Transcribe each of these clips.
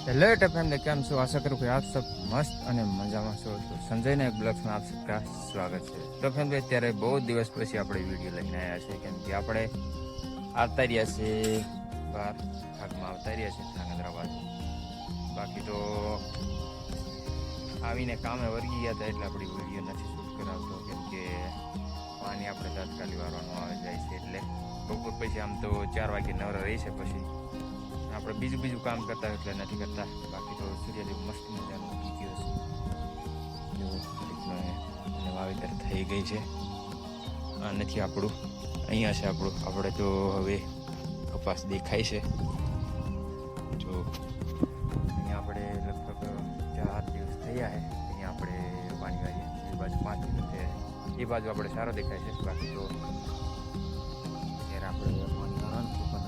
Hello family, કેમ છો? આશા કરું કે આપ સબ મસ્ત અને મજામાં છો. તો સંજયના એક બ્લોગ્સમાં આપ સબકા સ્વાગત છે. તો ફેમિલી, અત્યારે બહુ દિવસ પછી આપણે વિડીયો લઈને આવ્યા છે, કેમ કે આપણે આવતા રહ્યા છીએ બહાર ભાગમાં આવતા રહ્યા છીએ ધ્રાંગધ્રા બાજુ. બાકી તો આવીને કામે વર્ગી ગયા હતા એટલે આપણી વિડીયો નથી શૂટ કરાવતો, કેમ કે પાણી આપણે તાત્કાલિક વારવાનું આવે જાય છે. એટલે બપોર પછી આમ તો 4 વાગે નવરા રહી છે, પછી આપણે બીજું કામ કરતા એટલે નથી કરતા. બાકી તો સૂર્યદેવ મસ્ત મજાનું ઉગી ગયો છે, અને વાવેતર થઈ ગઈ છે. આ નથી આપણું, અહીંયા છે આપણું. આપણે તો હવે કપાસ દેખાય છે. જો અહીંયા આપણે લગભગ 4 દિવસ થયા છે. અહીંયા આપણે પાણી વાળીએ, એ બાજુ 5 દિવસ થયા. એ બાજુ આપણે સારો દેખાય છે. બાકી તો અત્યારે આપણે પાણી વાળવાનું પણ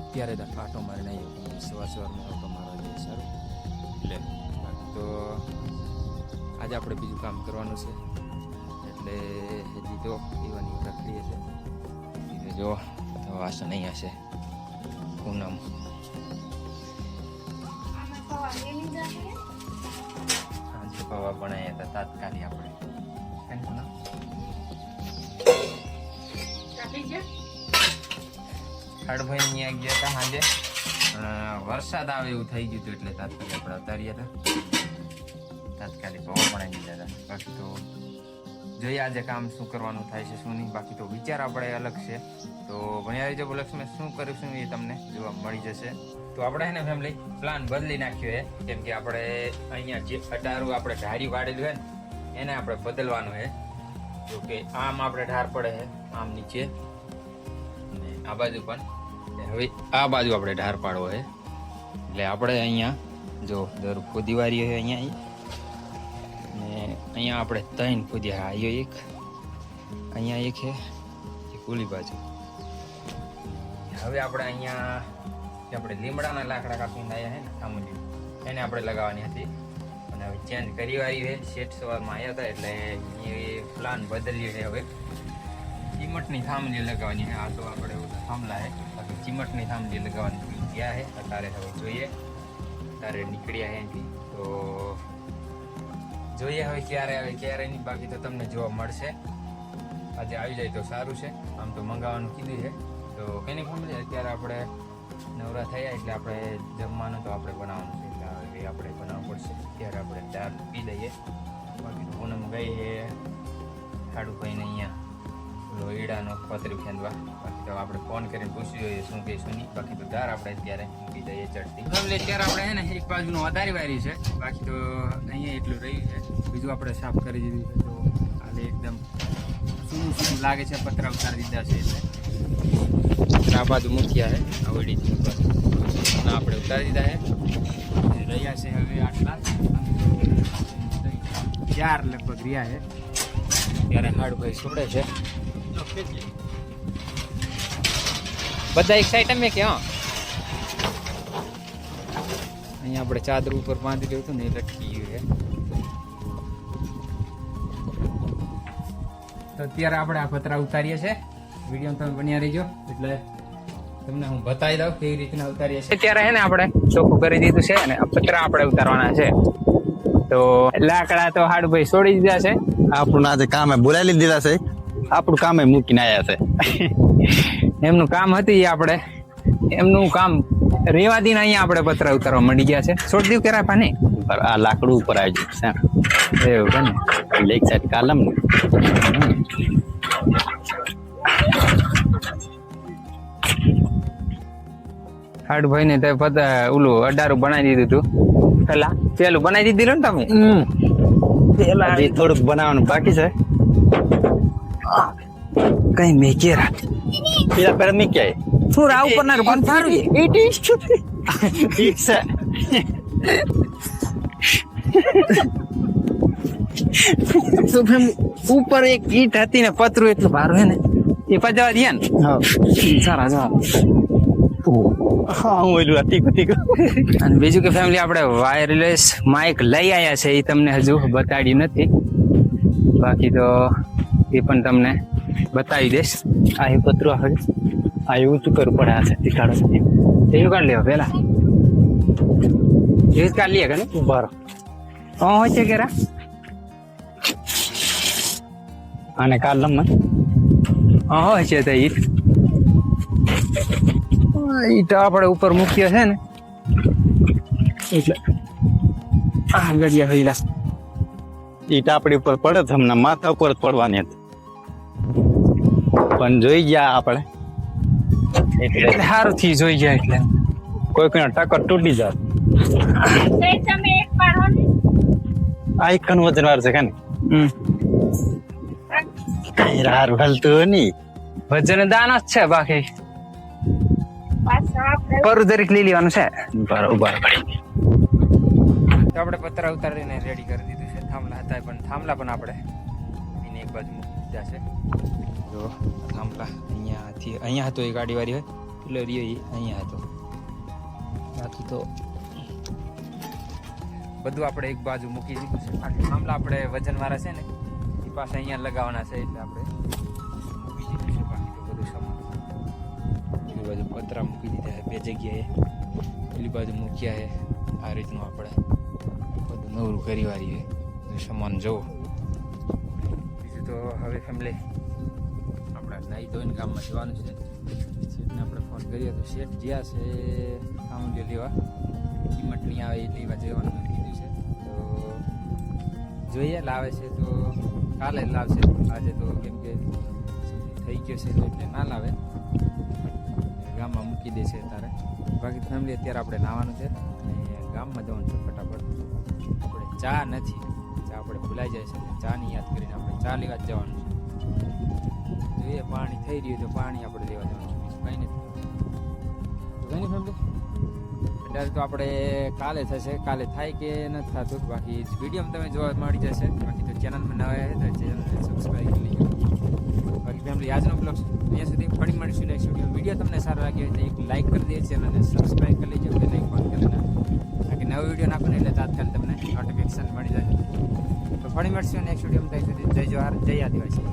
અત્યારે આટો મારીને આવીએ, સવારમાં આટો મારવા જઈએ સારું. એટલે બાકી તો આજે આપણે બીજું કામ કરવાનું છે, એટલે હજી તો એવાની પ્રક્રિયા છે. એટલે જો વાસણ અહીંયા છે પૂનમ. સાંજે પવા બનાવ્યા હતા તાત્કાલિક આપણે. હળભાઈ અહીંયા ગયા હતા સાંજે, વરસાદ આવે એવું થઈ ગયું હતું એટલે તાત્કાલિક આપણે ઉતાર્યા હતા. તાત્કાલિક પવા બનાવી દીધા હતા. બાકી તો જોઈએ આજે કામ શું કરવાનું થાય છે શું નહીં. બાકી તો વિચાર આપણે અલગ છે, તો ભણ્યા રહીજો. બ્લોગ્સમાં શું કરીશું એ તમને જોવા મળી જશે. તો આપણે એને ફેમિલી પ્લાન બદલી નાખ્યો છે, કેમ કે આપણે અહીંયા જે 18 આપણે ઢારી વાળેલું છે ને એને આપણે બદલવાનું છે. જો કે આમ આપણે ઢાર પડે છે, આમ નીચે અને આ બાજુ પણ. હવે આ બાજુ આપણે ઢાર પાડવો છે, એટલે આપણે અહીંયા જો દર ફોદીવારી છે અહીંયા, ને અહીંયા આપણે 3 ફોદિયા. અહીંયા એક, અહીંયા એક છે, એક ઓલી બાજુ. હવે આપણે અહીંયા આપણે લીમડાના લાકડા કાપીને આવ્યા છે ને થાંભલી, એને આપણે લગાવવાની હતી. અને હવે ચેન્જ કરી વાળી છે. શેઠ સવારમાં આવ્યા હતા એટલે એ પ્લાન બદલ્યો છે. હવે ચીમટની થાંભલી લગાવવાની છે. આ તો આપણે થાંભલા છે, બાકી ચીમટની થાંભલી લગાવવાની ગયા છે. અત્યારે હવે જોઈએ, અત્યારે નીકળ્યા છે એનાથી. તો જોઈએ હવે ક્યારે આવે ક્યારે નહીં. બાકી તો તમને જોવા મળશે. આજે આવી જાય તો સારું છે. આમ તો મંગાવવાનું કીધું છે. તો એની ફેમિલી અત્યારે આપણે નવરા થયા એટલે આપણે જમવાનું તો આપણે બનાવવાનું છે, એટલે હવે આપણે બનાવવું પડશે. ત્યારે આપણે ચા પી લઈએ. બાકી તો પૂનમ ગઈ છે ખાડુભાઈને અહીંયા લોહીડાનો પતરી ફેંદવા. બાકી તો આપણે ફોન કરીને પૂછી જોઈએ શું કે શું નહીં. બાકી તો દાર આપણે અત્યારે મૂકી દઈએ ચડતી. ફેમિલી અત્યારે આપણે છે ને એક બાજુનું વધારી વારી છે, બાકી તો અહીંયા એટલું રહ્યું છે. બીજું આપણે સાફ કરી દીધું છે. તો હાલે એકદમ શું લાગે છે, પતરા ઉતારી દીધા છે. એટલે આ બાજુ મૂક્યા છે, આવડીથી આપણે ઉતારી દીધા છે. રહ્યા છે હવે આટલા 4 લગભગ રહ્યા છે. ત્યારે હાડભાઈ છોડે છે બધા એક સાઈડ અમે કે અહીંયા આપણે ચાદર ઉપર બાંધી ગયું હતું ને એ લટકી ગયું છે. તો અત્યારે આપણે આ પતરા ઉતારીએ છીએ. વિડીયો તમે બન્યા રહીજો એટલે તમને હું બતાવી દઉં કેવી રીતના ઉતારીએ છીએ. અત્યારે હે ને આપણે ચોખ્ખું કરી દીધું છે અને પતરા આપણે ઉતારવાના છે. તો લાકડા તો હાડભાઈ છોડી દીધા છે. આપણું આજે કામે બોલાવી દીધા છે, આપણું કામે મૂકીને આવ્યા છે. એમનું કામ હતું એ આપણે એમનું કામ રેવા દઈને અહીંયા આપણે પતરા ઉતારવા મળી ગયા છે. છોડી દીધું કેરા પાને આ લાકડું ઉપર આવી ગયું છે. એવું છે ને, લેક સાઈડ કાલમ ને હાડભાઈ ને તે ઓલું 18 બનાવી દીધું હતું. પેલું બનાવી દીધું ને તમે? હજી થોડુંક બનાવવાનું બાકી છે. કઈ મેં કેરા પેલા પેલા મી ક્યાંય શું રાવ ઉપર ના પણ સારું ઠીક છે. ઉપર એક ઈટ હતી ને પતરું એટલું ભારું હે ને એ પજવા દે ને. સારા જવા. હા, હું ઓલું ટીક. અને બીજું કે ફેમિલી આપણે વાયરલેસ માઇક લઈ આવ્યા છે, એ તમને હજુ બતાડ્યું નથી. બાકી તો એ પણ તમને બતાવી દઈશ. આ પતરું આ એવું શું કરવું પડે આ તીખાડો તેનું કાઢ લેવા પેલા એ જ કાઢ લઈએ કે ને બરો હોય છે કેરા અને કાલ લમ હોય છે તો ઈટ ઈટ આપણે ઉપર મૂક્યો છે ને એટલે આ ગડિયા હઈલા ઈટ આપણી ઉપર પડે છે હમણાં માથા ઉપર જ પડવાની હતી પણ જોઈ ગયા આપણે એટલે સારું થી જોઈ જાય એટલે કોઈ કોઈનો ટક્કર તૂટી જાય આ એક કણ વજન વાર છે કે કઈ રાર હલતું નહીં વજન દાન જ છે બાકી પર દરેક લઈ લેવાનું છે બરોબર તો આપણે પતરા ઉતારીને રેડી કરી દીધું છે. થાંભલા હતા પણ થાંભલા પણ આપણે એને એક બાજુ મૂકી દીધા છે. જો થાંભલા અહીંયા હતો એ ગાડીવાળી હોય એટલે રહ્યો એ અહીંયા હતો. બાકી તો બધું આપણે એક બાજુ મૂકી દીધું છે. બાકી થાંભલા આપણે વજનવાળા છે ને એ પાસે અહીંયા લગાવવાના છે એટલે આપણે મૂકી દીધું છે. બાકી તો બધું સામાન પેલી બાજુ પતરા મૂકી દીધા છે બે જગ્યાએ, પેલી બાજુ મૂક્યા છે. આ રીતનું આપણે બધું નવરું કરી વાળીએ સામાન જોવો. બીજું તો હવે ફેમિલી આપણે નાહી ધોઈને ગામમાં જવાનું છે. શેઠને આપણે ફોન કર્યો તો શેઠ જ્યાં છે સામગ્રી લેવા ચીમટની આવે એ લેવા જવાનું કીધું છે. તો જોઈએ લાવે છે તો કાલે લાવશે. આજે તો કેમ કે થઈ ગયો છે એટલે ના લાવે, ગામમાં મૂકી દે છે તારે. બાકી ફેમિલી અત્યારે આપણે નાવાનું છે અને ગામમાં જવાનું છે ફટાફટ. આપણે ચા નથી, ચા આપણે ભૂલાઈ જાય છે, ચાની યાદ કરીને આપણે ચા લેવા જ જવાનું છે. જોઈએ પાણી થઈ રહ્યું તો પાણી આપણે લેવા જવાનું છે, બીજું કંઈ નથી. ઘણી ફેમિલી અત્યારે તો આપણે કાલે થશે, કાલે થાય કે નથી થતું. બાકી વિડીયોમાં તમે જોવા મળી જશે. બાકી તો ચેનલમાં નવા આવે તો ચેનલને સબસ્ક્રાઈબ કરી લેજો. બાકી ફેમિલી આજનો બ્લોગ અહીંયા સુધી ફરી મળીશું નેક્સ્ટ વિડીયો. તમને સારો લાગ્યો હોય તો એક લાઈક કરી દે, ચેનલને સબસ્ક્રાઈબ કરી લેજો, બે લાઈક પણ કરી લેજો. બાકી નવો વિડીયો નાખો ને એટલે તાત્કાલિક તમને નોટિફિકેશન મળી જાય. તો ફરી મળશું નેક્સ્ટ વિડીયોમાં. ત્યાં સુધી જય જવાહર, જય આદિવાસી.